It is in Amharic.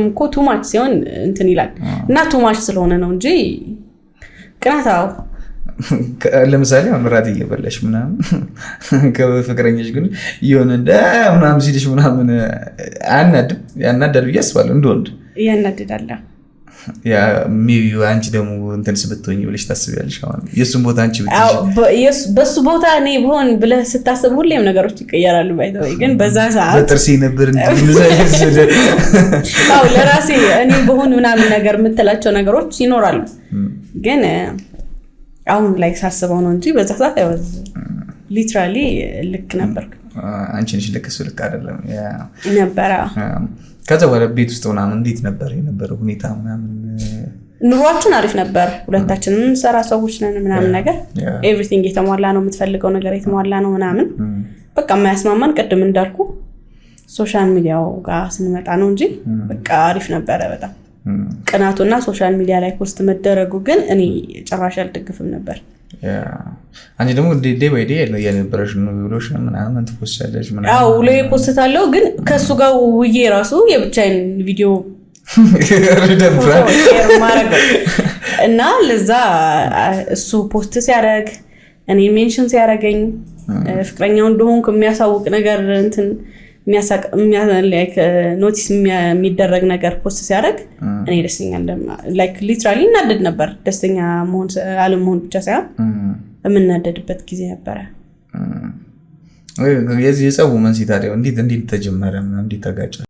እኮ ቱ ማች ሲሆን እንትን ይላል እና ቱ ማች ስለሆነ ነው እንጂ ቅናታው ለምሳሌ አምራት እየበላሽ ምናምን ከፍቅረኛሽ ግን ይሆነ እንደ ምናምን ሲልሽ ምናምን ያናድድ ብዬ አስባለሁ እንደወንድ ያናድዳል ያ ሜቢ አንቺ ደግሞ እንትን ስብትሆኝ ብለሽ ታስቢያለሽ አሁን የሱን ቦታ አንቺ ብትይሽ በሱ ቦታ እኔ ብሆን ብለህ ስታስብ ሁሌም ነገሮች ይቀየራሉ ባይተወይ ግን በዛ ሰዓት በጥርሴ ነበር እንዴ አው ለራሴ እኔ ብሆን ምናምን ነገር የምትላቸው ነገሮች ይኖራሉ ግን አሁን ላይ ሳስበው ነው እንጂ በዛ ሰዓት አይወዝ ሊትራሊ ልክ ነበር አንቺ ነሽ ልክ እሱ ልክ አይደለም ያ ነበር ከዛ ወደ ቤት ውስጥ ምናምን እንዴት ነበር የነበረው ሁኔታ ምናምን ኑሯችን አሪፍ ነበር ሁለታችንም ሰራ ሰዎች ነን ምናምን ነገር ኤቭሪቲንግ የተሟላ ነው የምትፈልገው ነገር የተሟላ ነው ምናምን በቃ የማያስማማን ቀድም እንዳልኩ ሶሻል ሚዲያው ጋር ስንመጣ ነው እንጂ በቃ አሪፍ ነበር በጣም ቅናቱና ሶሻል ሚዲያ ላይ ፖስት መደረጉ ግን እኔ ጭራሽ አልደግፍም ነበር አንቺ ደግሞ ዴይ ባይ ዴይ የነበረሽ ነው ብሎሽ ምናምን ፖስት ያለሽ ምናምን አው ላይ ፖስት አለው ግን ከሱ ጋር ውዬ ራሱ የብቻዬን ቪዲዮ እና ለዛ እሱ ፖስት ሲያደርግ እኔ ሜንሽን ሲያደርገኝ ፍቅረኛው እንደሆንኩ የሚያሳውቅ ነገር እንትን ላይክ ኖቲስ የሚደረግ ነገር ፖስት ሲያደርግ እኔ ደስተኛ ላይክ ሊትራሊ እናደድ ነበር ደስተኛ መሆን አለመሆን ብቻ ሳይሆን የምናደድበት ጊዜ ነበር የዚህ የጸቡ መንስኤ ታዲያ እንዴት ተጀመረ እንዴት ተጋጨ